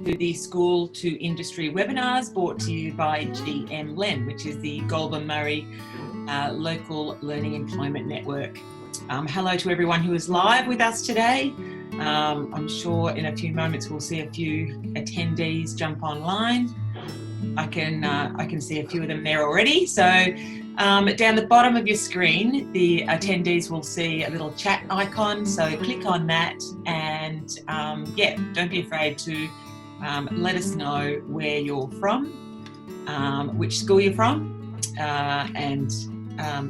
to the School to Industry webinars brought to you by GM-LEN, which is the Goulburn Murray Local Learning Employment Network. Hello to everyone who is live with us today. I'm sure in a few moments we'll see a few attendees jump online. I can see a few of them there already. So down the bottom of your screen, the attendees will see a little chat icon. So click on that and don't be afraid to let us know where you're from, which school you're from, and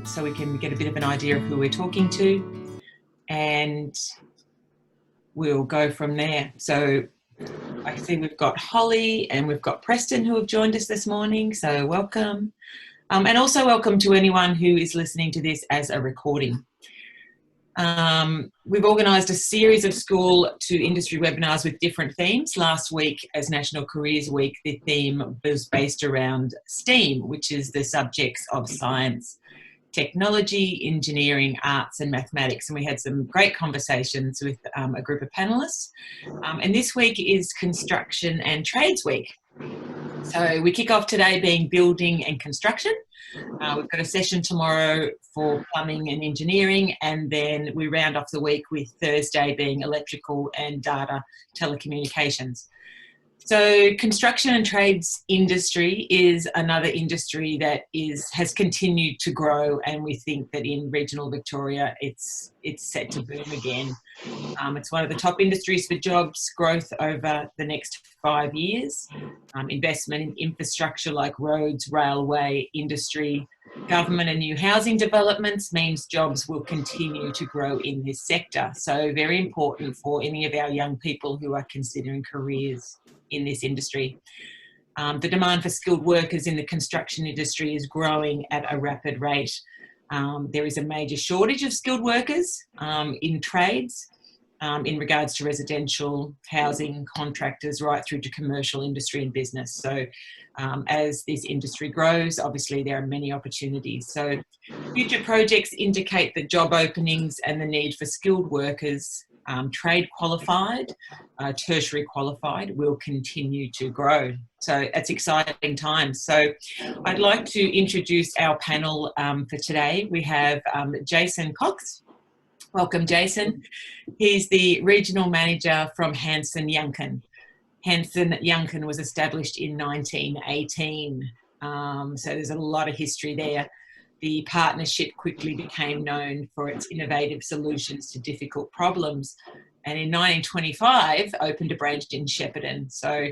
so we can get a bit of an idea of who we're talking to, and we'll go from there. So I see we've got Holly and we've got Preston who have joined us this morning, so welcome. And also welcome to anyone who is listening to this as a recording. We've organised a series of school to industry webinars with different themes. Last week, as National Careers Week, the theme was based around STEAM, which is the subjects of science, technology, engineering, arts and mathematics, and we had some great conversations with a group of panellists. And this week is Construction and Trades Week. So we kick off today being building and construction. We've got a session tomorrow for plumbing and engineering, and then we round off the week with Thursday being electrical and data telecommunications. So construction and trades industry is another industry that has continued to grow, and we think that in regional Victoria it's set to boom again. It's one of the top industries for jobs growth over the next 5 years. Investment in infrastructure like roads, railway, industry, government and new housing developments means jobs will continue to grow in this sector. So very important for any of our young people who are considering careers in this industry. The demand for skilled workers in the construction industry is growing at a rapid rate. There is a major shortage of skilled workers in trades in regards to residential, housing, contractors, right through to commercial industry and business. So as this industry grows, obviously there are many opportunities. So future projects indicate that job openings and the need for skilled workers, trade qualified, tertiary qualified, will continue to grow. So it's exciting times. So I'd like to introduce our panel for today. We have Jason Cox. Welcome, Jason. He's the Regional Manager from Hanson Yuncken. Hanson Yuncken was established in 1918, so there's a lot of history there. The partnership quickly became known for its innovative solutions to difficult problems, and in 1925 opened a branch in Shepparton. So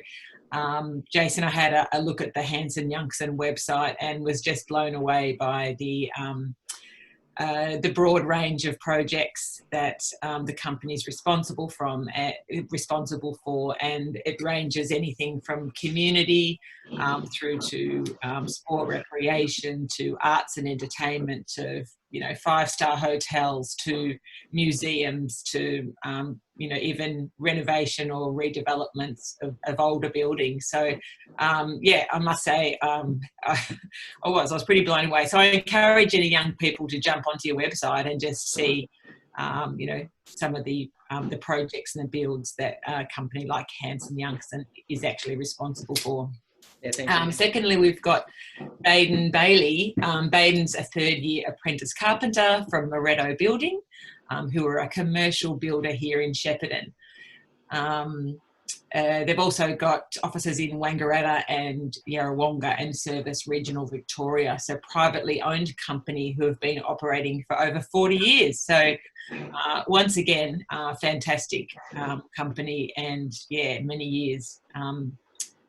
Jason, I had a look at the Hanson Yuncken website and was just blown away by the broad range of projects that the company is responsible for, and it ranges anything from community through to sport, recreation, to arts and entertainment, to five-star hotels, to museums, to even renovation or redevelopments of older buildings. So I must say I was pretty blown away. So I encourage any young people to jump onto your website and just see some of the projects and the builds that a company like Hanson Yuncken is actually responsible for. Yeah, thank you. Secondly, we've got Baden Bailey. Baden's a third-year apprentice carpenter from Moretto Building, who are a commercial builder here in Shepparton. They've also got offices in Wangaratta and Yarrawonga and service regional Victoria. So privately owned company who have been operating for over 40 years. So once again, fantastic company, and many years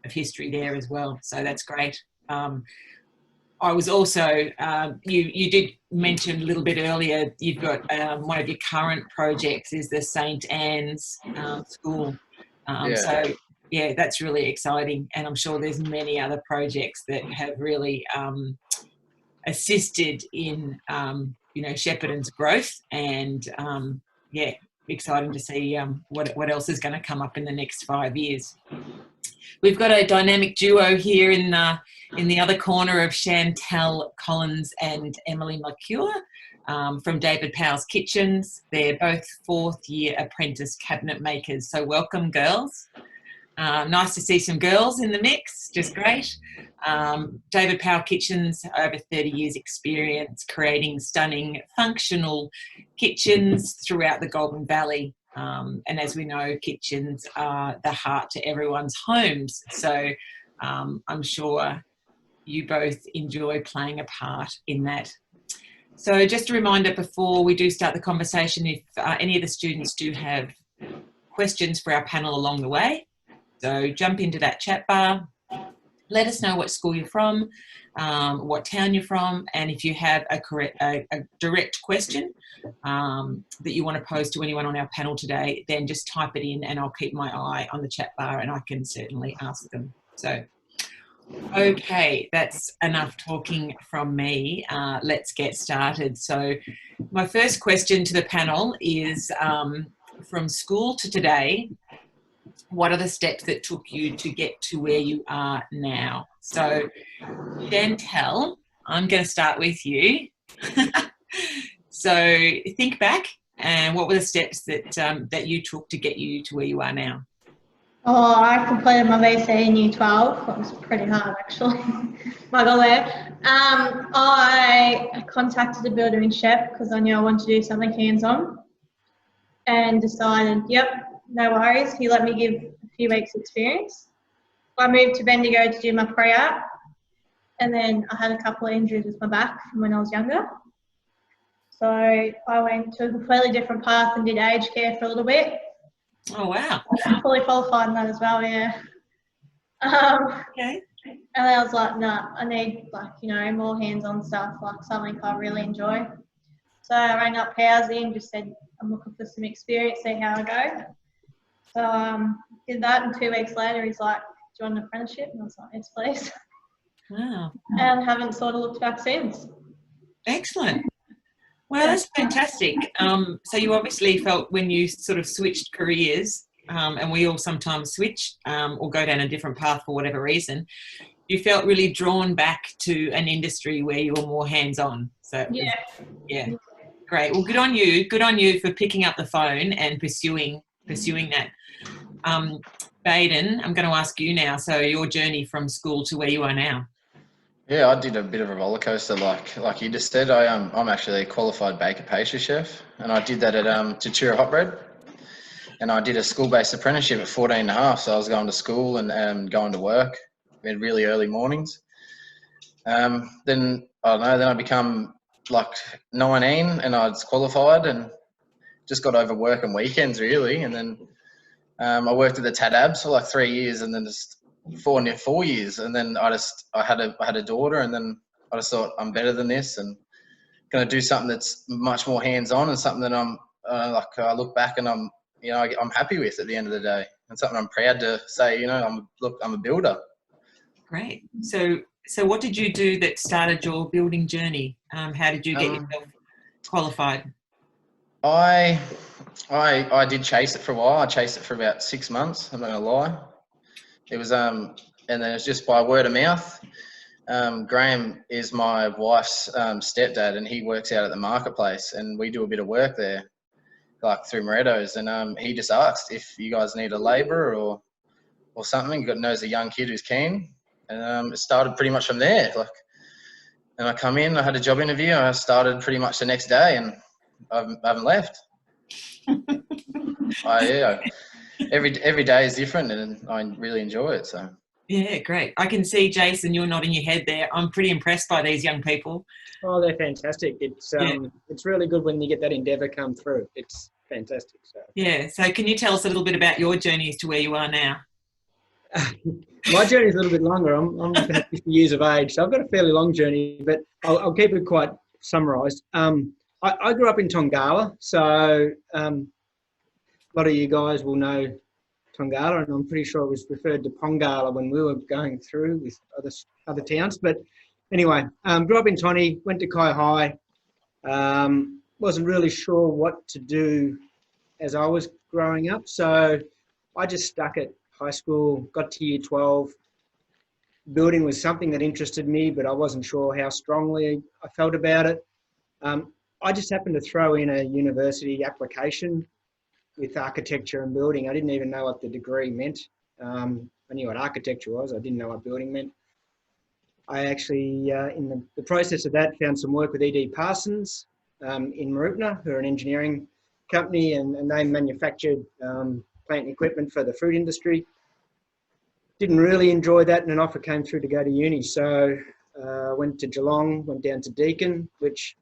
of history there as well. So that's great. I was also, you did mention a little bit earlier, you've got one of your current projects is the St. Anne's School. So that's really exciting, and I'm sure there's many other projects that have really assisted in Shepparton's growth, and exciting to see what else is going to come up in the next 5 years. We've got a dynamic duo here in the other corner of Chantel Collins and Emily McCure from David Powell's Kitchens. They're both fourth-year apprentice cabinet makers. So welcome, girls. Nice to see some girls in the mix, just great. David Powell Kitchens, over 30 years experience creating stunning functional kitchens throughout the Goulburn Valley. And as we know, kitchens are the heart to everyone's homes. So I'm sure you both enjoy playing a part in that. So just a reminder before we do start the conversation, if any of the students do have questions for our panel along the way, so jump into that chat bar, let us know what school you're from, what town you're from, and if you have a direct question that you want to pose to anyone on our panel today, then just type it in and I'll keep my eye on the chat bar and I can certainly ask them. So, okay, that's enough talking from me. Let's get started. So my first question to the panel is, from school to today, what are the steps that took you to get to where you are now? So, Chantel, I'm going to start with you. So, think back, and what were the steps that you took to get you to where you are now? Oh, I completed my VC in Year 12. That was pretty hard, actually. I got there. I contacted a builder in Shep because I knew I wanted to do something hands-on, and decided, yep, no worries. He let me give a few weeks experience. I moved to Bendigo to do my pre-app, and then I had a couple of injuries with my back from when I was younger. So I went to a completely different path and did aged care for a little bit. Oh, wow. I'm fully qualified in that as well, yeah. Okay. And then I was like, nah, I need, more hands-on stuff, like something I really enjoy. So I rang up Housing and just said, I'm looking for some experience, see how I go. So did that, and 2 weeks later he's like, do you want an apprenticeship? And I was like, yes, please. Wow. And haven't sort of looked back since. Excellent. Well, that's fantastic. So you obviously felt when you sort of switched careers, and we all sometimes switch or go down a different path for whatever reason, you felt really drawn back to an industry where you were more hands-on. So yeah, great. Well, good on you. Good on you for picking up the phone and pursuing that. Baden, I'm going to ask you now. So your journey from school to where you are now. Yeah, I did a bit of a roller coaster, like you just said. I'm actually a qualified baker pastry chef, and I did that at Tatura Hot Bread, and I did a school-based apprenticeship at 14 and a half. So I was going to school and going to work. We had really early mornings. Then I don't know. Then I become like 19, and I was qualified, and just got over work and weekends really. And then I worked at the Tadabs for like 3 years, and then just 4 years, and then I had a daughter, and then I just thought I'm better than this, and going to do something that's much more hands-on, and something that I'm I look back and I'm happy with at the end of the day, and something I'm proud to say. I'm a builder. Great. So what did you do that started your building journey? How did you get yourself qualified? I did chase it for a while. I chased it for about 6 months. I'm not going to lie. It was and then it was just by word of mouth. Graham is my wife's stepdad, and he works out at the marketplace, and we do a bit of work there, like through Moretto's. And he just asked if you guys need a labourer or something. He knows a young kid who's keen, and it started pretty much from there. And I come in, I had a job interview, and I started pretty much the next day, and I haven't left. Every day is different, and I really enjoy it. So yeah, great. I can see, Jason, you're nodding your head there. I'm pretty impressed by these young people. Oh, they're fantastic. It's really good when you get that endeavour come through. It's fantastic. So yeah. So can you tell us a little bit about your journey as to where you are now? My journey is a little bit longer. I'm 50 years of age, so I've got a fairly long journey, but I'll keep it quite summarised. I grew up in Tongala, so a lot of you guys will know Tongala, and I'm pretty sure it was referred to Pongala when we were going through with other towns. But anyway, grew up in Tonny, went to Kai High. Wasn't really sure what to do as I was growing up, so I just stuck at high school, got to Year 12. Building was something that interested me, but I wasn't sure how strongly I felt about it. I just happened to throw in a university application with architecture and building. I didn't even know what the degree meant I knew what architecture was. I didn't know what building meant. I actually, in the process of that, found some work with E.D. Parsons in Mooroopna, who are an engineering company, and they manufactured plant and equipment for the fruit industry. Didn't really enjoy that, and an offer came through to go to uni. So went to Geelong, went down to Deakin, which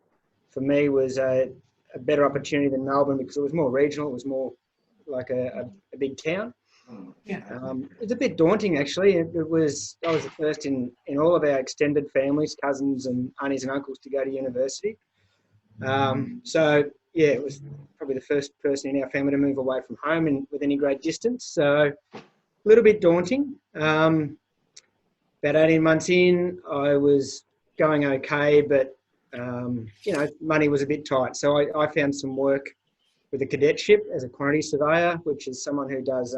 for me was a better opportunity than Melbourne because it was more regional. It was more like a big town. Yeah. It was a bit daunting, actually. I was the first in all of our extended families, cousins and aunties and uncles, to go to university. So, yeah, it was probably the first person in our family to move away from home and with any great distance. So, a little bit daunting. About 18 months in, I was going okay, but, money was a bit tight. So I found some work with a cadetship as a quantity surveyor, which is someone who does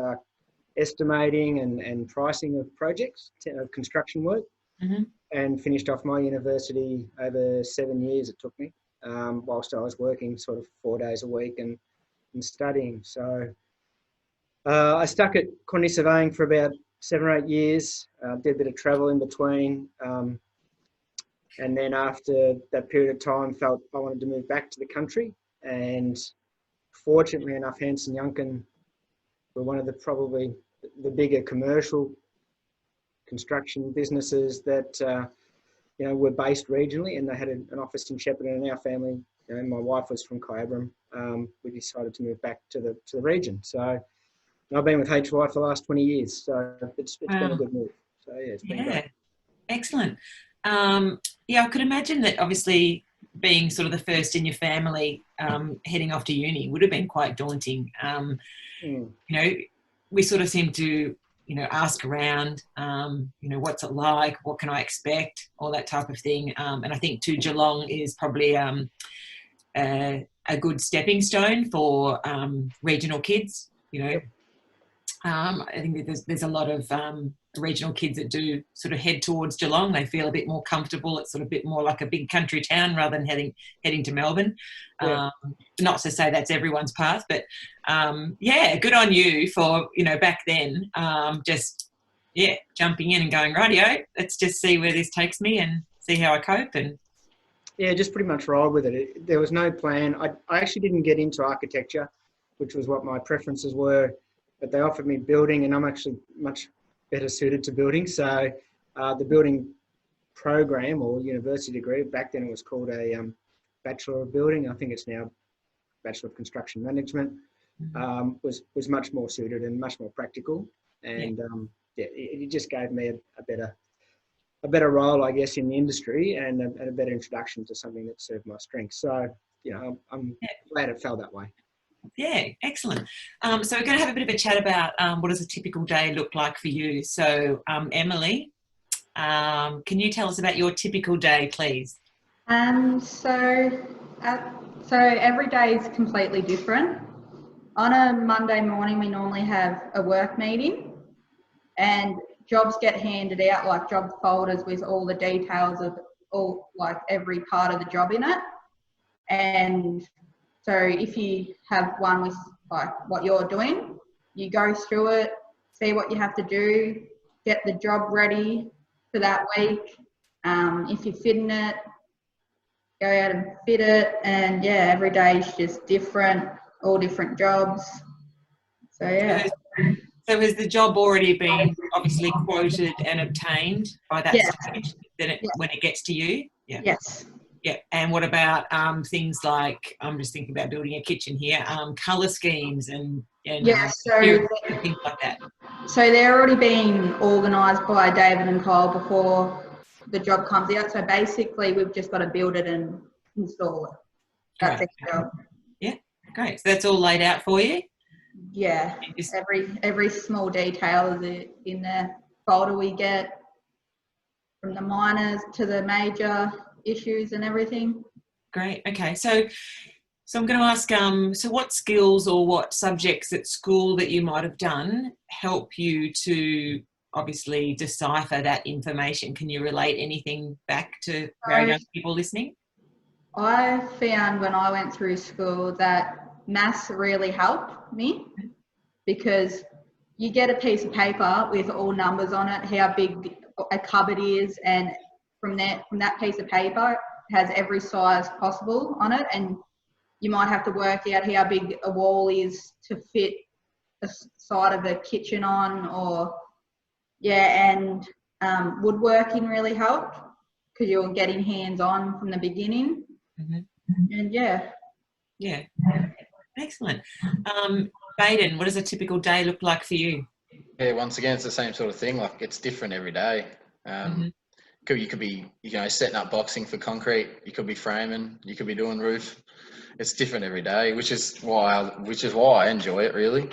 estimating and pricing of projects, of construction work, and finished off my university over 7 years it took me, whilst I was working sort of 4 days a week and studying. So I stuck at quantity surveying for about 7 or 8 years, did a bit of travel in between, and then after that period of time felt I wanted to move back to the country, and fortunately enough, Hanson Yuncken were one of probably the bigger commercial construction businesses that were based regionally, and they had an office in Shepparton. And our family, my wife was from Kyabram. We decided to move back to the region. So I've been with HY for the last 20 years. So it's been a good move. So yeah, it's been great. Excellent. I could imagine that obviously being sort of the first in your family heading off to uni would have been quite daunting. We sort of seem to, ask around, what's it like? What can I expect? All that type of thing. And I think to Geelong is probably a good stepping stone for regional kids, I think there's a lot of regional kids that do sort of head towards Geelong. They feel a bit more comfortable. It's sort of a bit more like a big country town rather than heading to Melbourne. Yeah. Not to say that's everyone's path, but good on you for, back then, jumping in and going, rightio, let's just see where this takes me and see how I cope. And yeah, just pretty much roll with it. There was no plan. I actually didn't get into architecture, which was what my preferences were. But they offered me building, and I'm actually much better suited to building. So the building program or university degree, back then it was called a Bachelor of Building. I think it's now Bachelor of Construction Management, was much more suited and much more practical. And it just gave me a better role, I guess, in the industry and a better introduction to something that served my strengths. So, I'm glad it fell that way. Yeah, excellent. So we're going to have a bit of a chat about what does a typical day look like for you. So, Emily, can you tell us about your typical day, please? So every day is completely different. On a Monday morning, we normally have a work meeting, and jobs get handed out, like job folders with all the details of every part of the job in it. And so if you have one with what you're doing, you go through it, see what you have to do, get the job ready for that week. If you're fitting it, go out and fit it. And every day is just different, all different jobs. So yeah. So has the job already been obviously quoted and obtained by that stage when it gets to you? Yeah. Yes. Yeah, and what about things like, I'm just thinking about building a kitchen here, colour schemes and things like that? So they're already being organised by David and Kyle before the job comes out. So basically we've just got to build it and install it. That's the job. Yeah, great. So that's all laid out for you? Yeah, every small detail is in the folder we get, from the minors to the major issues and everything. Great. Okay. So I'm going to ask, so what skills or what subjects at school that you might have done help you to obviously decipher that information? Can you relate anything back to very young people listening? I found when I went through school that maths really helped me, because you get a piece of paper with all numbers on it, how big a cupboard is, and from that piece of paper it has every size possible on it, and you might have to work out how big a wall is to fit a side of a kitchen on, or and woodworking really helped because you're getting hands-on from the beginning. And yeah, excellent. Baden, what does a typical day look like for you? Yeah, once again, it's the same sort of thing. Like, it's different every day. You could be, setting up boxing for concrete. You could be framing. You could be doing roof. It's different every day, which is why I enjoy it. Really,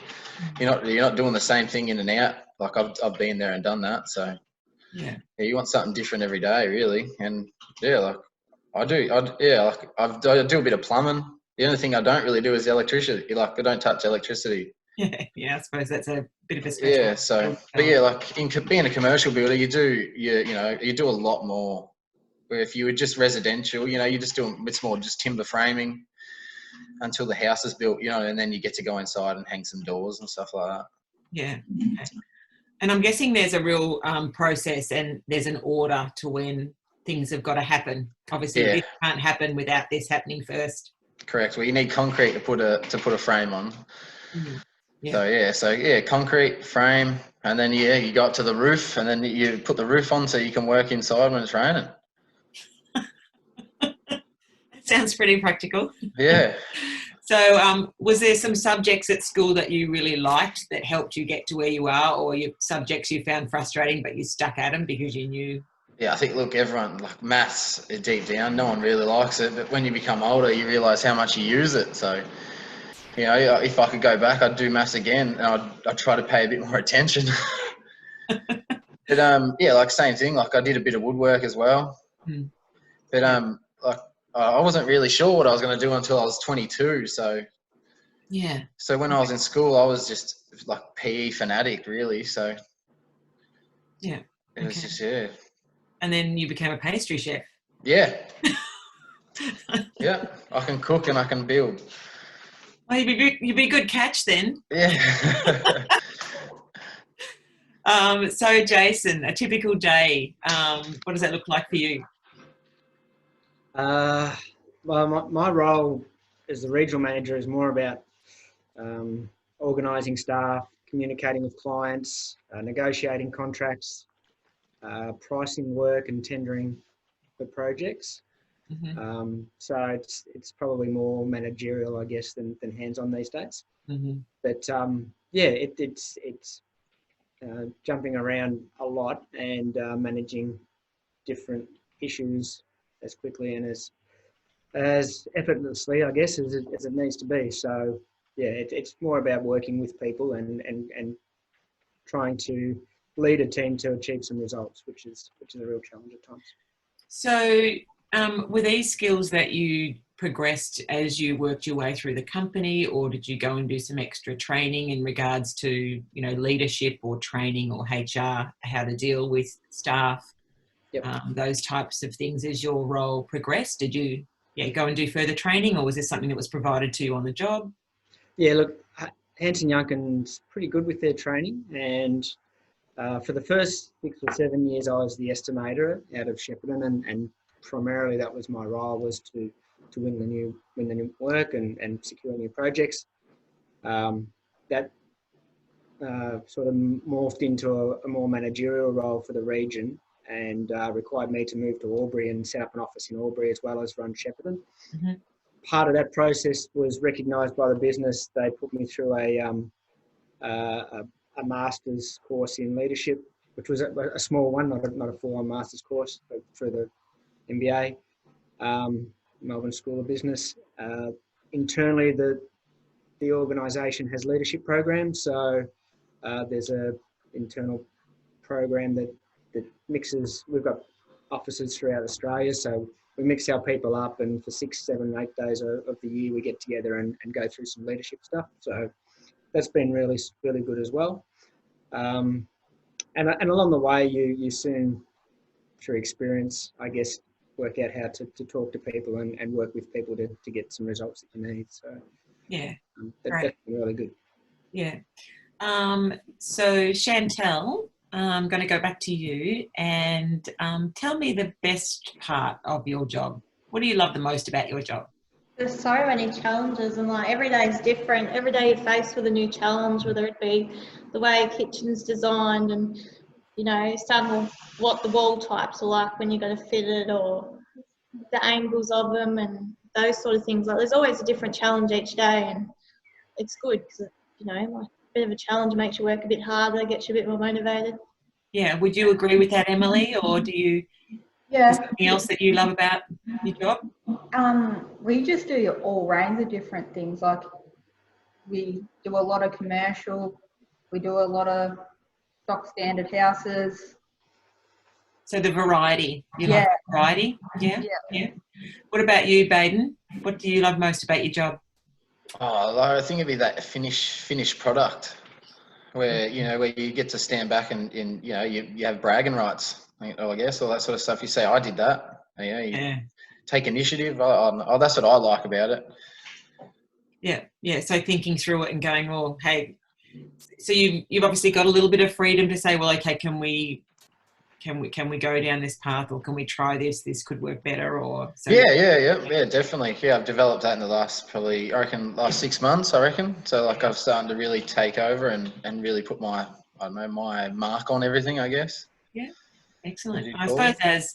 you're not doing the same thing in and out. Like, I've been there and done that. So yeah, you want something different every day, really. And like I do a bit of plumbing. The only thing I don't really do is electricity. Like, I don't touch electricity. Yeah, I suppose that's a bit of a special. Yeah, so, but yeah, like being a commercial builder, you do a lot more. Where if you were just residential, you just do it's more just timber framing until the house is built, and then you get to go inside and hang some doors and stuff like that. Yeah. Okay. And I'm guessing there's a real process and there's an order to when things have got to happen. Obviously, this can't happen without this happening first. Correct. Well, you need concrete to put a frame on. Yeah. So concrete frame, and then you go up to the roof, and then you put the roof on so you can work inside when it's raining. Sounds pretty practical. Yeah. So was there some subjects at school that you really liked that helped you get to where you are, or your subjects you found frustrating but you stuck at them because you knew? Yeah, I think, look, everyone, like maths, deep down, no one really likes it, but when you become older, you realise how much you use it. So, if I could go back, I'd do maths again, and I'd try to pay a bit more attention. But like, same thing. Like, I did a bit of woodwork as well. But like, I wasn't really sure what I was going to do until I was 22. So So when I was in school, I was just like PE fanatic, really. So it was just And then you became a pastry chef. Yeah. Yeah, I can cook and I can build. Well, you'd be a good catch then. Yeah. So Jason, a typical day, what does that look like for you? Well, my role as the regional manager is more about organising staff, communicating with clients, negotiating contracts, pricing work and tendering for projects. So it's probably more managerial, I guess, than hands-on these days. But it's jumping around a lot and managing different issues as quickly and as effortlessly, I guess, as it needs to be. So it's more about working with people and trying to lead a team to achieve some results, which is a real challenge at times. So were these skills that you progressed as you worked your way through the company, or did you go and do some extra training in regards to leadership or training or HR, how to deal with staff, those types of things as your role progressed? Did you go and do further training, or was this something that was provided to you on the job? Yeah, look, Hanson Yunkin's pretty good with their training, and for the first 6 or 7 years I was the estimator out of Shepparton, and primarily that was my role, was to win the new work and secure new projects. That sort of morphed into a more managerial role for the region, and required me to move to Albury and set up an office in Albury as well as run Shepparton. Part of that process was recognised by the business. They put me through a master's course in leadership, which was a small one, not a full-on master's course, but through the MBA, Melbourne School of Business. Internally, the organisation has leadership programs, so there's a internal program that mixes. We've got offices throughout Australia, so we mix our people up, and for 6, 7, 8 days of the year, we get together and go through some leadership stuff. So that's been really, really good as well. And along the way, you soon, through experience, I guess, work out how to talk to people and work with people to get some results that you need. So that's been really good. Yeah. So Chantel, I'm going to go back to you and tell me the best part of your job. What do you love the most about your job? There's so many challenges, and like every day is different. Every day you're faced with a new challenge, whether it be the way a kitchen's designed and, you know, some of what the wall types are like when you're going to fit it, or the angles of them and those sort of things. Like there's always a different challenge each day, and it's good because, you know, like a bit of a challenge makes you work a bit harder, gets you a bit more motivated. Yeah, would you agree with that, Emily, or do you? Yeah. Is there something else that you love about your job? We just do all range of different things. Like we do a lot of commercial, we do a lot of stock standard houses. So the variety, you Yeah. like variety? Yeah. What about you, Baden? What do you love most about your job? Oh, I think it'd be that finished product, where you get to stand back and you have bragging rights. I guess all that sort of stuff. You say, I did that. You take initiative. That's what I like about it. Yeah. So thinking through it and going, well, hey, so you've obviously got a little bit of freedom to say, well, okay, can we go down this path, or can we try this? This could work better, or so. Yeah, definitely. Yeah, I've developed that in the last last 6 months, I reckon. So like I've started to really take over and really put my mark on everything, I guess. Yeah, excellent. Cool. I suppose as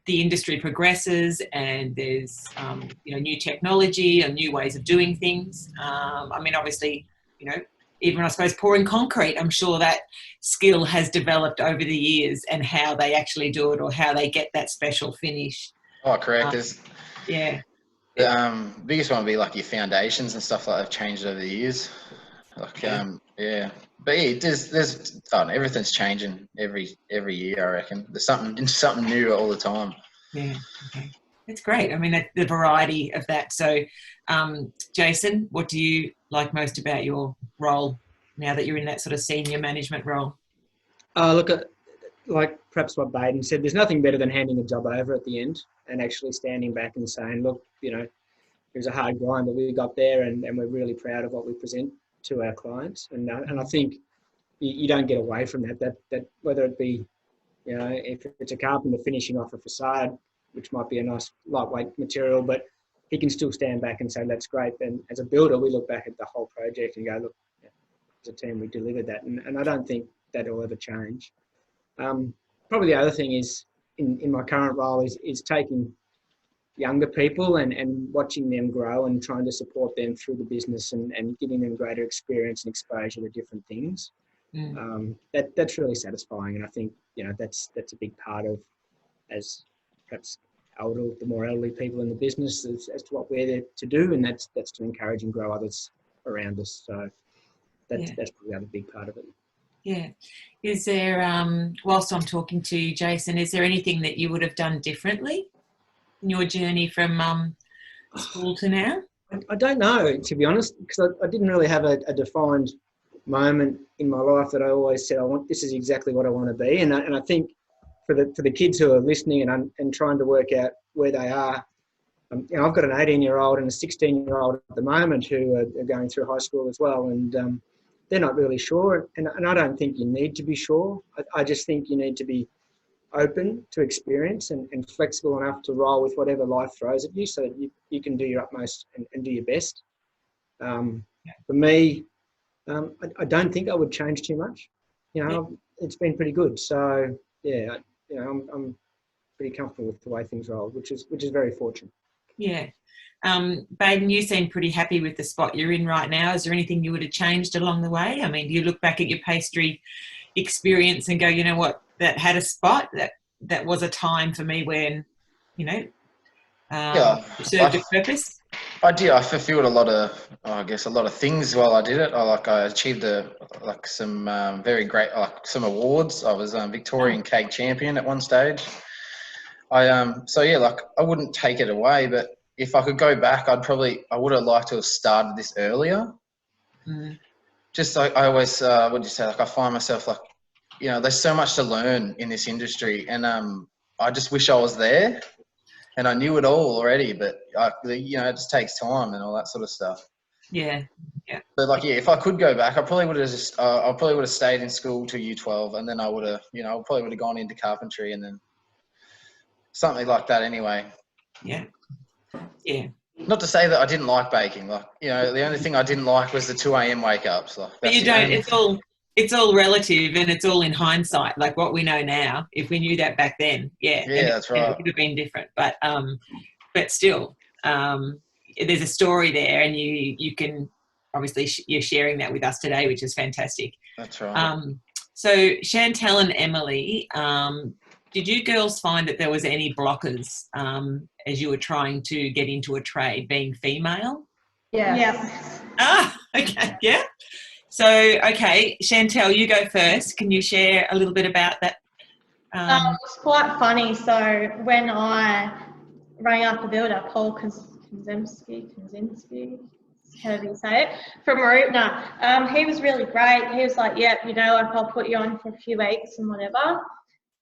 the industry progresses and there's new technology and new ways of doing things. I mean, obviously, even I suppose pouring concrete, I'm sure that skill has developed over the years, and how they actually do it or how they get that special finish. Oh, correct. Yeah. The biggest one would be like your foundations and stuff like that have changed over the years. Like but yeah, there's everything's changing every year, I reckon. There's something new all the time. Yeah, okay. That's great. I mean, the variety of that. So, Jason, what do you like most about your role now that you're in that sort of senior management role? Look, like perhaps what Baden said, there's nothing better than handing a job over at the end and actually standing back and saying, look, it was a hard grind, but we got there, and we're really proud of what we present to our clients. And I think you don't get away from that whether it be, if it's a carpenter finishing off a facade, which might be a nice lightweight material, but he can still stand back and say, that's great. And as a builder, we look back at the whole project and go, look, as a team, we delivered that. And I don't think that will ever change. Probably the other thing is, in my current role, is taking younger people and watching them grow and trying to support them through the business and giving them greater experience and exposure to different things. That's really satisfying, and I think that's a big part of, as perhaps the more elderly people in the business, as to what we're there to do, and that's to encourage and grow others around us. So that's probably the other big part of it. Yeah. Is there, whilst I'm talking to you, Jason, is there anything that you would have done differently in your journey from school to now? I don't know, to be honest, because I didn't really have a defined moment in my life that I always said, this is exactly what I want to be. And I think for the kids who are listening and trying to work out where they are, I've got an 18-year-old and a 16-year-old at the moment who are going through high school as well, and they're not really sure. And I don't think you need to be sure. I just think you need to be open to experience and flexible enough to roll with whatever life throws at you, so that you can do your utmost and do your best. For me, I don't think I would change too much. It's been pretty good. So yeah, I'm pretty comfortable with the way things roll, which is very fortunate. Yeah. Baden, you seem pretty happy with the spot you're in right now. Is there anything you would have changed along the way? I mean, do you look back at your pastry experience and go, you know what, that had a spot, that was a time for me when, served a purpose? I did. I fulfilled a lot of things while I did it. I achieved some very great, some awards. I was Victorian cake champion at one stage. I wouldn't take it away, but if I could go back, I would have liked to have started this earlier. Just like I always, I find myself there's so much to learn in this industry, and I just wish I was there. And I knew it all already, but it just takes time and all that sort of stuff. Yeah. But like, yeah, if I could go back, I probably would have just, I probably would have stayed in school till U12, and then I would have, you know, I probably would have gone into carpentry and then something like that anyway. Yeah. Yeah. Not to say that I didn't like baking. Like, you know, the only thing I didn't like was the 2 a.m. wake ups. Like, But that's you the don't, only it's all relative and it's all in hindsight. Like what we know now, if we knew that back then, yeah. Yeah, and that's it right. would have been different. But still, there's a story there, and you can obviously you're sharing that with us today, which is fantastic. That's right. So Chantel and Emily, did you girls find that there was any blockers as you were trying to get into a trade, being female? Yeah. Yeah. Ah, okay, yeah. So, okay, Chantel, you go first. Can you share a little bit about that? It was quite funny. So when I rang up a builder, Paul Konzemski, however you say it, from Marupna, he was really great. He was like, "Yep, you know, like I'll put you on for a few weeks and whatever."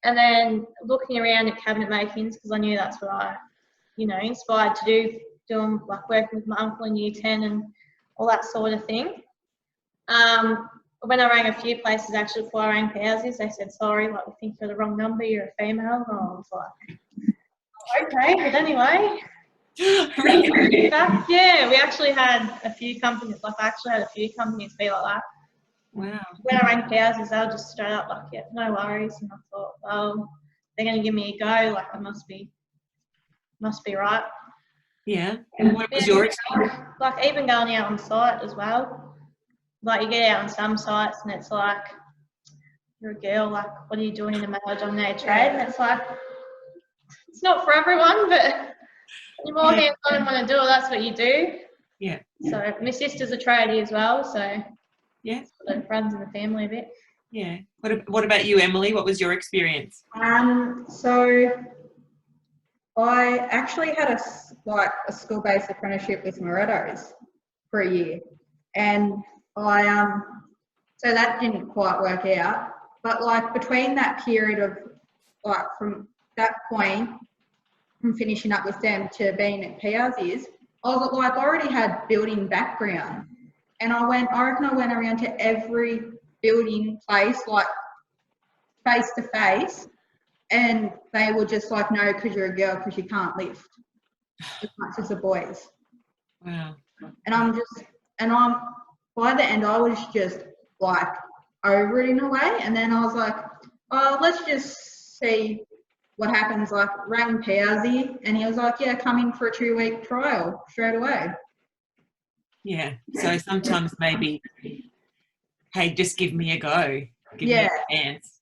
And then looking around at cabinet makings, because I knew that's what I, you know, inspired to do, doing like working with my uncle in Year 10 and all that sort of thing. When I rang a few places, actually before I rang Powsies, they said, "Sorry, like we think you're the wrong number, you're a female." And I was like, "Okay," but anyway. Really? Yeah, we actually had a few companies, like I actually had a few companies be like that. Wow. When I rang Powsies, they were just straight up like, "Yeah, no worries." And I thought, well, they're going to give me a go, like I must be right. Yeah. And what was your experience? Like even going out on site as well. Like you get out on some sites and it's like, "You're a girl, like what are you doing in a male-dominated trade?" And it's like, it's not for everyone, but you're more hands-on and want to do it, that's what you do. Yeah. So my sister's a tradie as well, so Yeah. sort of runs in the family a bit. Yeah. What about you, Emily? What was your experience? So I actually had a school-based apprenticeship with Moretto's for a year, and so that didn't quite work out. But like between that period of like from that point, from finishing up with them to being at Powsies, I was like, I already had building background, and I reckon I went around to every building place like face to face, and they were just like, "No, because you're a girl, because you can't lift as much as the boys." Wow. And by the end, I was just like over it in a way. And then I was like, "Oh, let's just see what happens." Like rang Powsy, and he was like, "Yeah, come in for a 2-week trial straight away." Yeah. So sometimes maybe, hey, just give me a go. Give me a chance.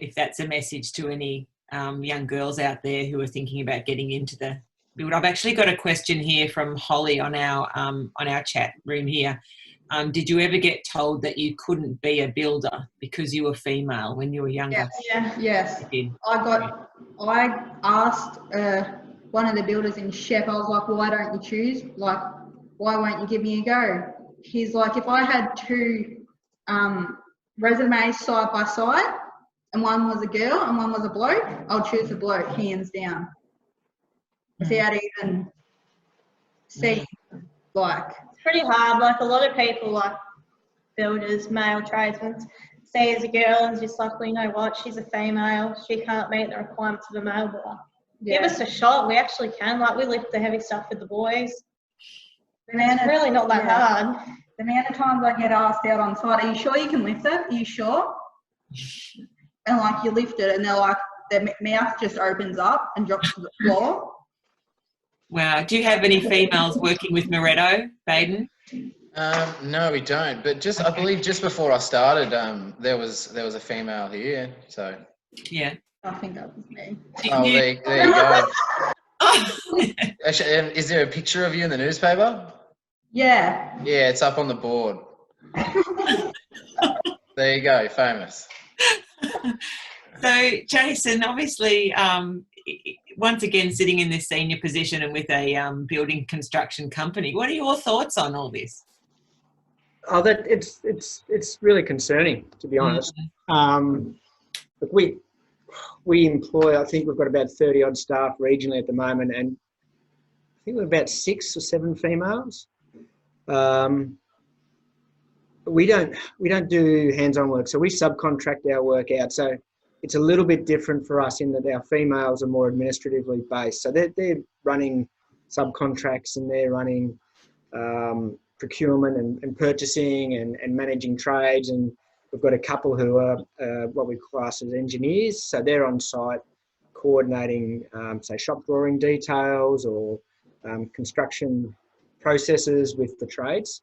If that's a message to any young girls out there who are thinking about getting into the build. I've actually got a question here from Holly on our chat room here. Did you ever get told that you couldn't be a builder because you were female when you were younger? Yes. I asked one of the builders in Shep, I was like, "Why don't you choose? Like, why won't you give me a go?" He's like, "If I had 2 resumes side by side, and one was a girl and one was a bloke, I'll choose the bloke, hands down." Without even seeing, like. It's pretty hard. Like a lot of people, like builders, male tradesmen, see as a girl and just like, "Well, you know what? She's a female. She can't meet the requirements of a male." But give us a shot. We actually can. Like we lift the heavy stuff with the boys. It's really not that hard. The amount of times I get asked out on site, "Are you sure you can lift it? Are you sure?" And like you lift it, and they're like, their mouth just opens up and drops to the floor. Wow. Do you have any females working with Moretto, Baden? No, we don't. But I believe just before I started, there was a female here. So yeah, I think that was me. Oh, there you go. Actually, is there a picture of you in the newspaper? Yeah. Yeah, it's up on the board. There you go, famous. So, Jason, obviously, once again, sitting in this senior position and with a building construction company, what are your thoughts on all this? Oh, that it's really concerning, to be honest. Look, we employ, I think we've got about 30 odd staff regionally at the moment, and I think we're about 6 or 7 females. We don't do hands-on work, so we subcontract our work out. So it's a little bit different for us in that our females are more administratively based. So they're running subcontracts and they're running procurement and purchasing and managing trades. And we've got a couple who are what we class as engineers. So they're on site coordinating, say, shop drawing details or construction processes with the trades.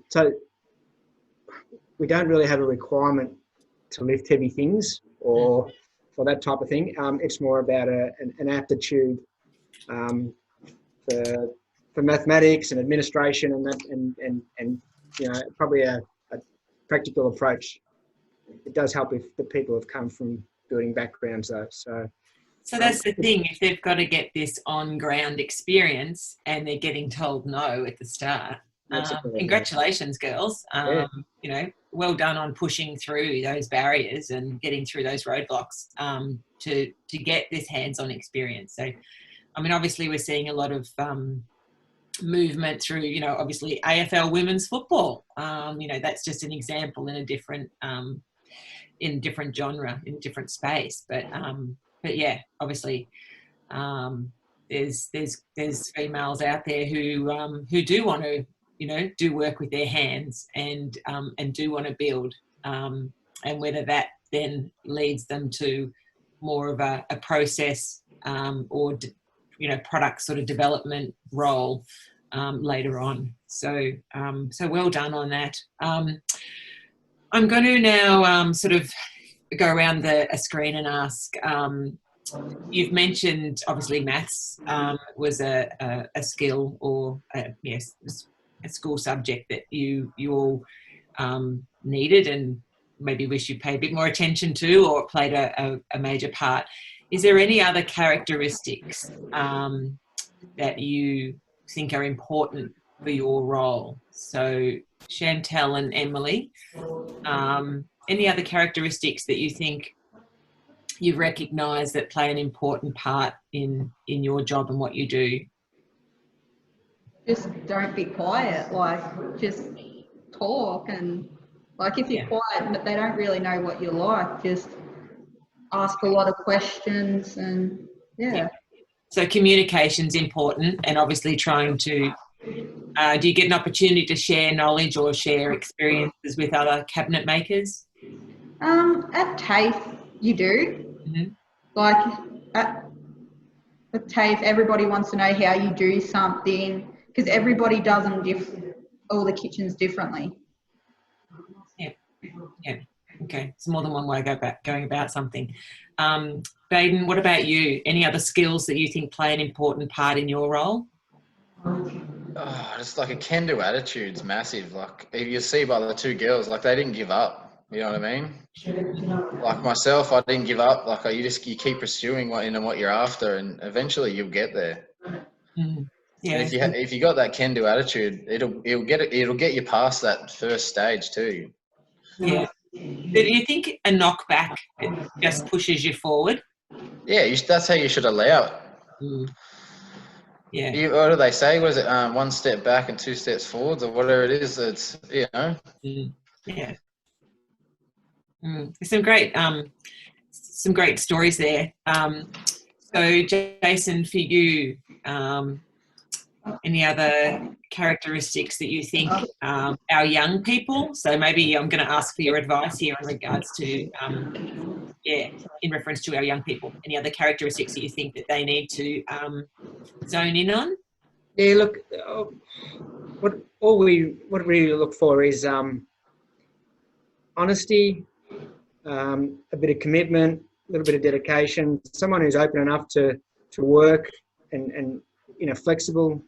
So we don't really have a requirement to lift heavy things or for that type of thing. It's more about an aptitude for mathematics and administration and that, and you know, probably a practical approach. It does help if the people have come from building backgrounds though. So that's the thing, if they've got to get this on-ground experience and they're getting told no at the start, congratulations, girls. Yeah. You know, well done on pushing through those barriers and getting through those roadblocks to get this hands-on experience. So, I mean, obviously we're seeing a lot of movement through, you know, obviously AFL women's football. You know, that's just an example in a different genre, in a different space. But yeah, obviously, there's females out there who do want to, you know, do work with their hands and do want to build, and whether that then leads them to more of a process or you know, product sort of development role later on. So well done on that. I'm going to now sort of go around a screen and ask, you've mentioned obviously maths was a skill or a school subject that you all needed and maybe wish you paid a bit more attention to or played a major part. Is there any other characteristics that you think are important for your role? So Chantel and Emily, any other characteristics that you think you've recognised that play an important part in your job and what you do? Just don't be quiet, like just talk, and like if you're quiet but they don't really know what you like, just ask a lot of questions and So communication's important, and obviously trying to do you get an opportunity to share knowledge or share experiences with other cabinet makers? At TAFE you do. Like at TAFE everybody wants to know how you do something because everybody does them all the kitchens differently. Yeah. Okay. It's more than one way going about something. Baden, what about you? Any other skills that you think play an important part in your role? Just like a can-do attitude's massive. Like if you see by the two girls, like they didn't give up. You know what I mean? Like myself, I didn't give up. Like you keep pursuing what you're after, and eventually you'll get there. Yeah. And if you got that can-do attitude, it'll get you past that first stage too. Yeah. Do you think a knockback just pushes you forward? Yeah, that's how you should allow it. Yeah. What do they say? What is it? One step back and two steps forwards, or whatever it is. It's Yeah. Some great stories there. So Jason, for you, any other characteristics that you think our young people, so maybe I'm going to ask for your advice here in regards to, in reference to our young people, any other characteristics that you think that they need to zone in on? Yeah, look, what we really look for is honesty, a bit of commitment, a little bit of dedication, someone who's open enough to work and in a flexible,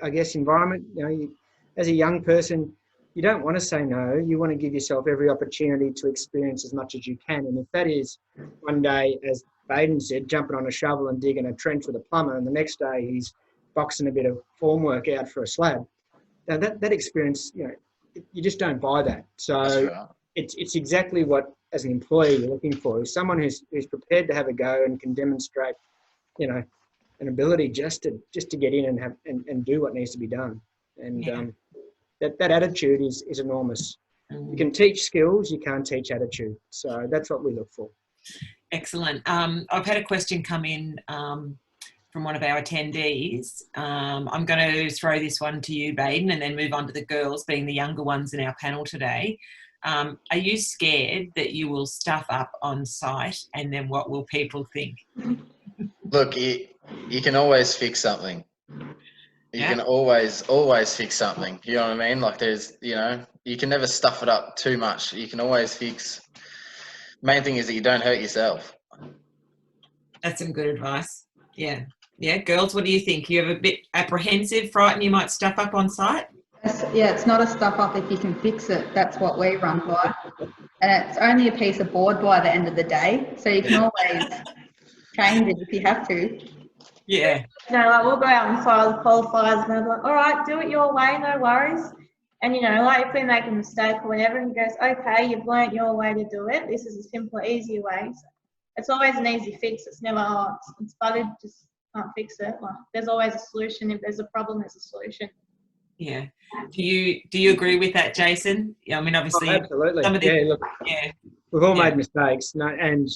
I guess, environment. You know, as a young person, you don't want to say no. You want to give yourself every opportunity to experience as much as you can. And if that is one day, as Baden said, jumping on a shovel and digging a trench with a plumber, and the next day he's boxing a bit of formwork out for a slab, now that experience, you know, you just don't buy that. So it's exactly what, as an employee, you're looking for, is someone who's prepared to have a go and can demonstrate, you know, an ability just to get in and do what needs to be done. And Yeah. that attitude is enormous. You can teach skills, you can't teach attitude. So that's what we look for. Excellent. I've had a question come in from one of our attendees. I'm going to throw this one to you, Baden, and then move on to the girls, being the younger ones in our panel today. Are you scared that you will stuff up on site, and then what will people think? Look, you can always fix something. You Yeah. can always fix something. You know what I mean? Like there's, you can never stuff it up too much. You can always fix. Main thing is that you don't hurt yourself. That's some good advice. Yeah. Yeah. Girls, what do you think? You're a bit apprehensive, frightened you might stuff up on site? Yeah, it's not a stuff up if you can fix it. That's what we run by. And it's only a piece of board by the end of the day. So you can always change it if you have to. Yeah. Like we'll go out and file the qualifiers and they'll be like, all right, do it your way, no worries. And like if we make a mistake or whatever, he goes, okay, you've learnt your way to do it. This is a simpler, easier way. So it's always an easy fix. It's never, it's buggered, just can't fix it. Like there's always a solution. If there's a problem, there's a solution. Yeah. Do you agree with that, Jason? Yeah, I mean, obviously, absolutely. some of the, Yeah, look, yeah, we've all made mistakes, and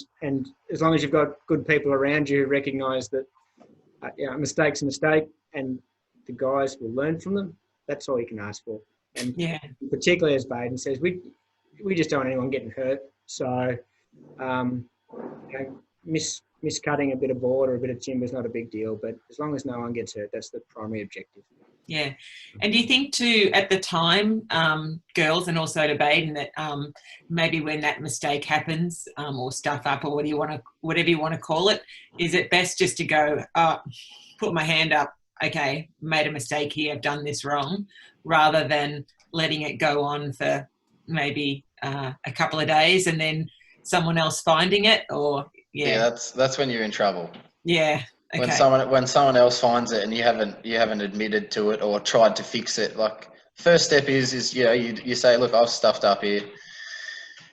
as long as you've got good people around you who recognise that, a mistake's a mistake, and the guys will learn from them. That's all you can ask for. And yeah, particularly as Baden says, we just don't want anyone getting hurt. So, miscutting a bit of board or a bit of timber is not a big deal. But as long as no one gets hurt, that's the primary objective. yeah. And do you think too, at the time, girls, and also to Baden, that maybe when that mistake happens, or stuff up, or whatever you want to call it, is it best just to go, put my hand up, okay, made a mistake here, I've done this wrong, rather than letting it go on for maybe a couple of days and then someone else finding it, or that's when you're in trouble. Yeah. Okay. When someone else finds it and you haven't admitted to it or tried to fix it, like first step is you say, look, I've stuffed up here.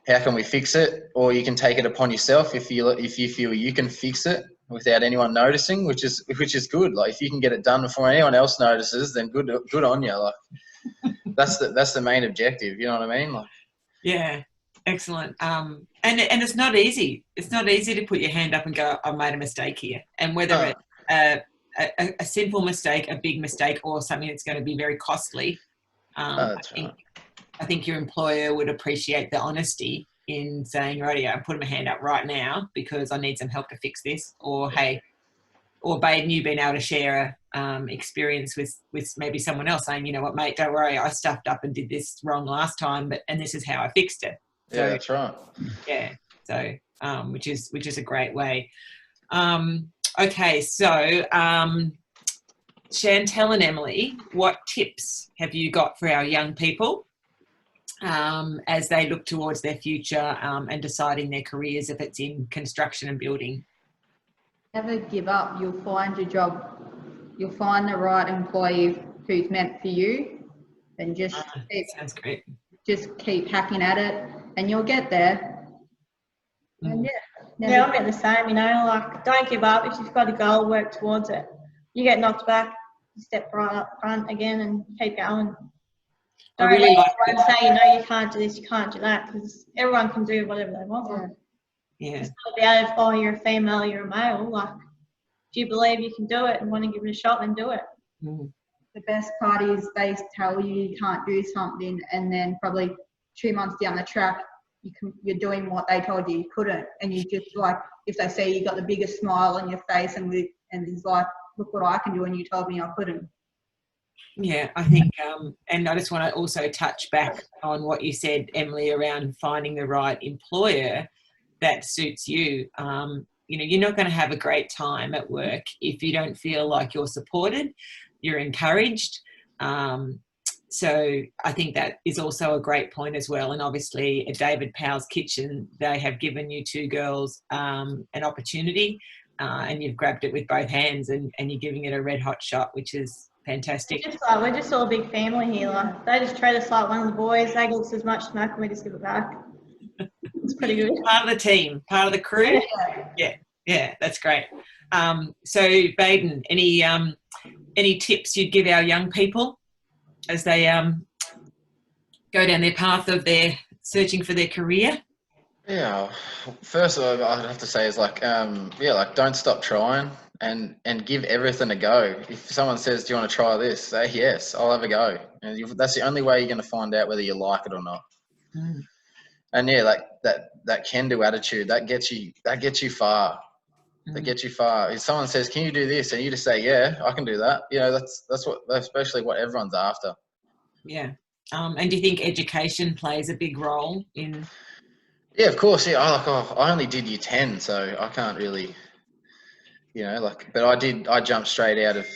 How can we fix it? Or you can take it upon yourself if you feel you can fix it without anyone noticing, which is good. Like if you can get it done before anyone else notices, then good on you. Like that's the main objective. You know what I mean? Like, yeah. Excellent. And it's not easy. It's not easy to put your hand up and go, I've made a mistake here. And whether it's a simple mistake, a big mistake, or something that's going to be very costly, I think your employer would appreciate the honesty in saying, right, I'm putting my hand up right now because I need some help to fix this. Or, hey, or Baden, you've been able to share experience with maybe someone else saying, you know what, mate, don't worry, I stuffed up and did this wrong last time, and this is how I fixed it. So, yeah, that's right. Yeah. So, which is a great way. Okay. So, Chantel and Emily, what tips have you got for our young people as they look towards their future and deciding their careers, if it's in construction and building? Never give up. You'll find your job. You'll find the right employee who's meant for you, and Sounds great. Just keep hacking at it, and you'll get there. And I'm at the same. Like don't give up. If you've got a goal, work towards it. You get knocked back, you step right up front again, and keep going. I really like that. Say, you can't do this, you can't do that, because everyone can do whatever they want. Yeah. It's not about you're a female, you're a male. Like, if you believe you can do it and want to give it a shot, then do it. Mm. The best part is they tell you can't do something, and then probably 2 months down the track, you're doing what they told you couldn't, and you just like, if they say you got the biggest smile on your face and it's like, look what I can do, and you told me I couldn't. Yeah, I think, and I just want to also touch back on what you said, Emily, around finding the right employer that suits you. You're not going to have a great time at work if you don't feel like you're supported, you're encouraged. So I think that is also a great point as well. And obviously at David Powell's Kitchen, they have given you two girls an opportunity and you've grabbed it with both hands and you're giving it a red hot shot, which is fantastic. We're just all a big family here. Like, they just treat us like one of the boys. They give us as much smoke and we just give it back. It's pretty good. Part of the team, part of the crew. Yeah, that's great. So Baden, any tips you'd give our young people as they go down their path of their searching for their career? Yeah, first of all, I'd have to say is like, like don't stop trying and give everything a go. If someone says, "Do you want to try this?" Say yes, I'll have a go. And that's the only way you're going to find out whether you like it or not. Mm. And yeah, like that can-do attitude that gets you far. That gets you far. If someone says, "Can you do this?" and you just say, "Yeah, I can do that," that's especially what everyone's after. Yeah. And do you think education plays a big role in? Yeah, of course. Yeah, I only did year 10, so I can't really, but I jumped straight out of,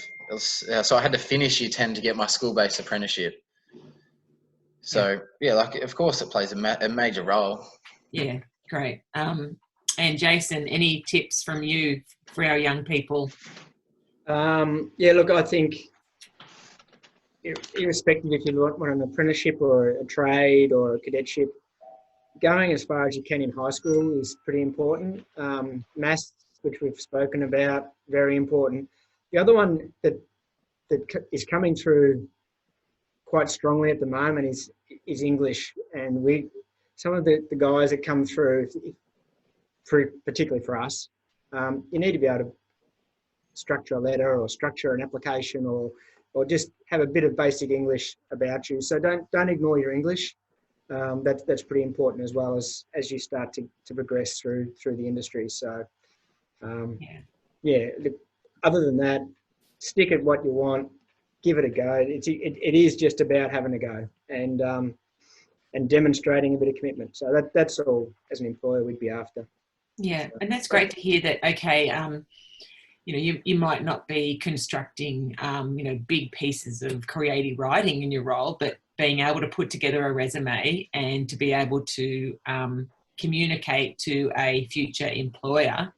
so I had to finish year 10 to get my school-based apprenticeship. So yeah, like of course it plays a major role. Yeah, great. And Jason, any tips from you for our young people? Look, I think irrespective if you want an apprenticeship or a trade or a cadetship, going as far as you can in high school is pretty important. Maths, which we've spoken about, very important. The other one that is coming through quite strongly at the moment is English, and some of the guys that come through, particularly for us, you need to be able to structure a letter or structure an application or just have a bit of basic English about you. So don't ignore your English. That's pretty important as well as you start to progress through the industry. So other than that, stick at what you want, give it a go. It is just about having a go and demonstrating a bit of commitment. So that's all as an employer we'd be after. Yeah, and that's great to hear that. Okay, you might not be constructing big pieces of creative writing in your role, but being able to put together a resume and to be able to communicate to a future employer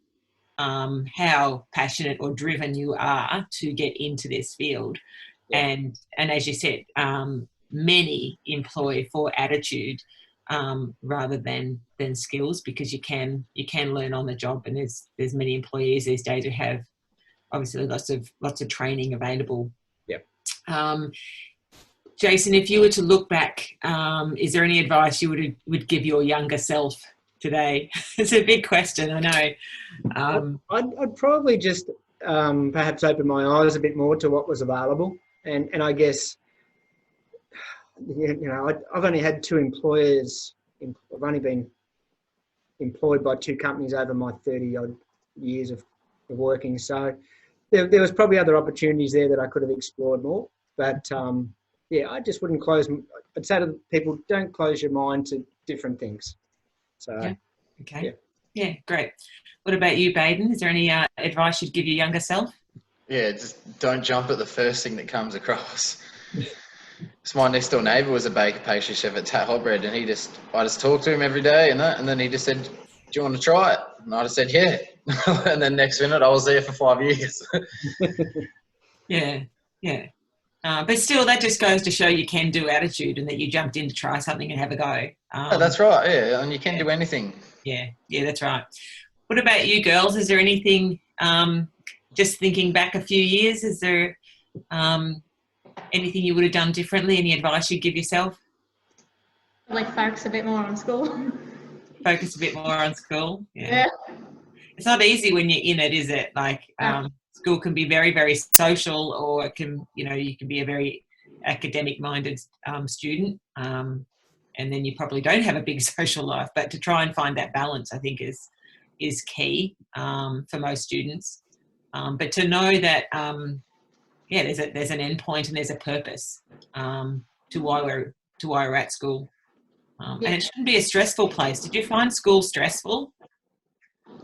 how passionate or driven you are to get into this field. Yeah. And as you said, many employ for attitude rather than skills, because you can learn on the job, and there's many employees these days who have obviously lots of training available. Yep. Jason, if you were to look back, is there any advice you would give your younger self today? It's a big question, I know. I'd probably just perhaps open my eyes a bit more to what was available, and I guess I've only had 2 employers. I've only been employed by 2 companies over my 30-odd years of working. So there was probably other opportunities there that I could have explored more. But I just wouldn't close. I'd say to people, don't close your mind to different things. So okay. Yeah, great. What about you, Baden? Is there any advice you'd give your younger self? Yeah, just don't jump at the first thing that comes across. So my next door neighbour was a baker pastry chef at Tat Hotbread, and I just talked to him every day and then he just said, "Do you want to try it?" And I just said, "Yeah." And then next minute I was there for 5 years. Yeah. But still, that just goes to show you can do attitude, and that you jumped in to try something and have a go. That's right, yeah, and you can do anything. Yeah, that's right. What about you girls? Is there anything, just thinking back a few years, is there anything you would have done differently? Any advice you'd give yourself? Like focus a bit more on school. Focus a bit more on school? Yeah. It's not easy when you're in it, is it? Like, school can be very, very social, or it can, you can be a very academic-minded student, and then you probably don't have a big social life. But to try and find that balance, I think, is key for most students. But to know that, there's an end point and there's a purpose to why we're at school, and it shouldn't be a stressful place. Did you find school stressful?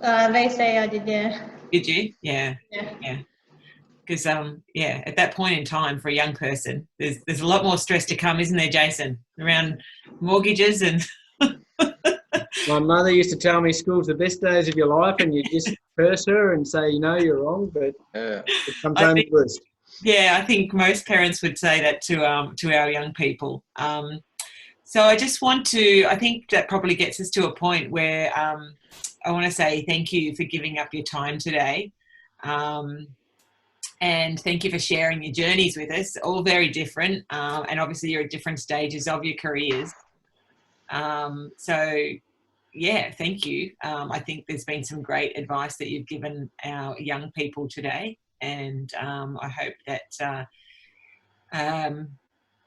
They say I did, yeah. Did you? Yeah. Because at that point in time for a young person, there's a lot more stress to come, isn't there, Jason? Around mortgages and. My mother used to tell me school's the best days of your life, and you just curse her and say, you're wrong, but it comes home the worst. Yeah, I think most parents would say that to our young people. So I just want to, I think that probably gets us to a point where I want to say thank you for giving up your time today. And thank you for sharing your journeys with us, all very different. And obviously you're at different stages of your careers. So yeah, thank you. I think there's been some great advice that you've given our young people today. And I hope that,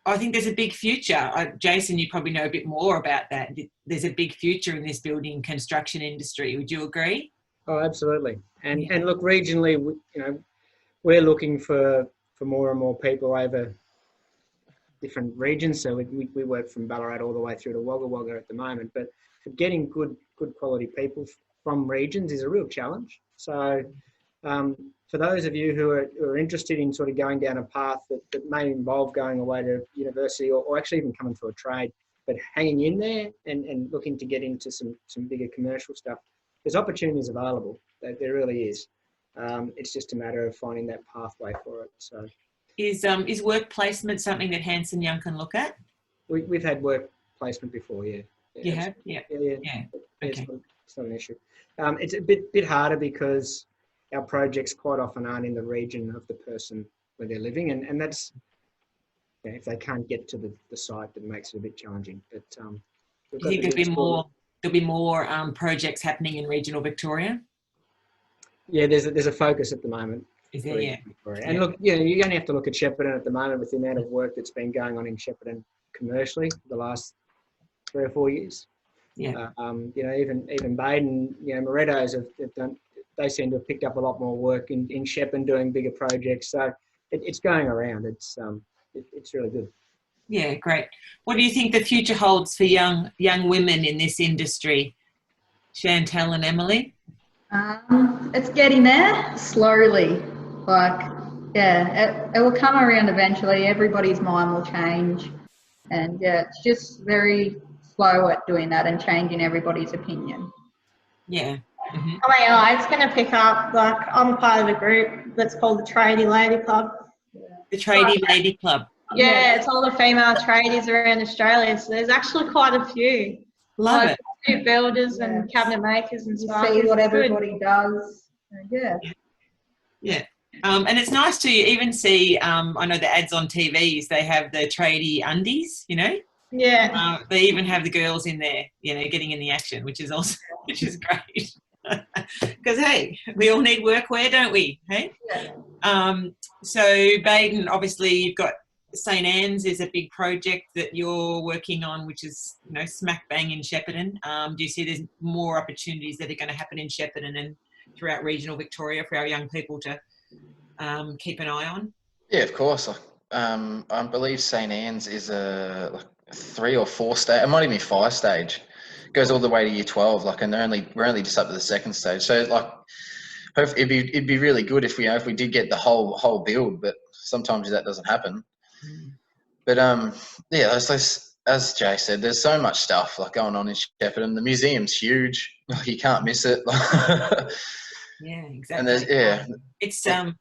I think there's a big future. Jason, you probably know a bit more about that. There's a big future in this building construction industry. Would you agree? Oh, absolutely. And look, regionally, we're looking for more and more people over different regions. So we work from Ballarat all the way through to Wagga Wagga at the moment. But getting good quality people from regions is a real challenge. So for those of you who are interested in sort of going down a path that may involve going away to university or actually even coming to a trade, but hanging in there and looking to get into some bigger commercial stuff, there's opportunities available. There really is. It's just a matter of finding that pathway for it. So, is work placement something that Hanson Young can look at? We've had work placement before, yeah. You have, yeah. Okay. It's not an issue. It's a bit harder because our projects quite often aren't in the region of the person where they're living, and that's if they can't get to the site, that makes it a bit challenging. But do you think there'll be more projects happening in regional Victoria? Yeah, there's a focus at the moment. Is there? Yeah. And look, you only have to look at Shepparton at the moment with the amount of work that's been going on in Shepparton commercially the last 3 or 4 years. Yeah. Even Baden, Moretto's have done. They seem to have picked up a lot more work in Shepparton doing bigger projects. So it's going around. It's really good. Yeah, great. What do you think the future holds for young women in this industry, Chantel and Emily? It's getting there slowly. It will come around eventually. Everybody's mind will change, and it's just very slow at doing that and changing everybody's opinion. Yeah. Mm-hmm. Oh my God, it's going to pick up. I'm a part of a group that's called the Tradie Lady Club. The Tradie Lady Club. Yeah, it's all the female tradies around Australia. So there's actually quite a few. Love it. Builders and cabinet makers and stuff. See what everybody does. Yeah. Yeah. And it's nice to even see, I know the ads on TVs, they have the tradie undies, Yeah. They even have the girls in there, getting in the action, which is great. Because, hey, we all need workwear, don't we? Hey? Yeah. So, Baden, obviously, you've got St. Anne's is a big project that you're working on, which is, smack bang in Shepparton. Do you see there's more opportunities that are going to happen in Shepparton and throughout regional Victoria for our young people to keep an eye on? Yeah, of course. I believe St. Anne's is a 3 or 4 stage. It might even be 5 stage. It goes all the way to year 12. And we're only just up to the 2nd stage. So hopefully it'd be really good if we did get the whole build. But sometimes that doesn't happen. But as Jay said, there's so much stuff going on in Shepparton. The museum's huge. You can't miss it. Yeah, exactly. And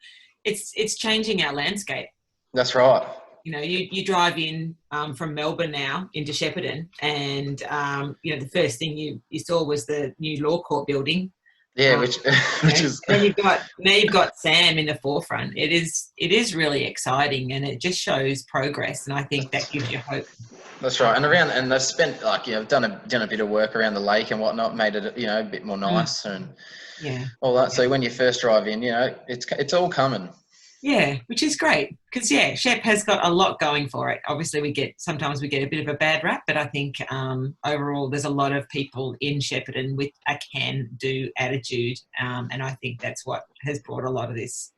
it's changing our landscape. That's right. You drive in from Melbourne now into Shepparton, and the first thing you saw was the new Law Court building. Yeah, which is. And you've got Sam in the forefront. It is really exciting, and it just shows progress, and I think that gives you hope. That's right, and they've spent done a bit of work around the lake and whatnot, made it a bit more nice and all that. So when you first drive in, it's all coming. Yeah, which is great because Shep has got a lot going for it. Obviously, sometimes we get a bit of a bad rap, but I think overall there's a lot of people in Shepparton with a can-do attitude, and I think that's what has brought a lot of this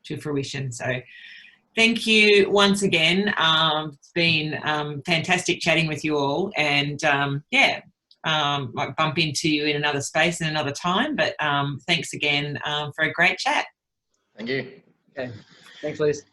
to fruition. So, thank you once again. It's been fantastic chatting with you all, and might bump into you in another space in another time. But thanks again for a great chat. Thank you. Okay. Thanks, Liz.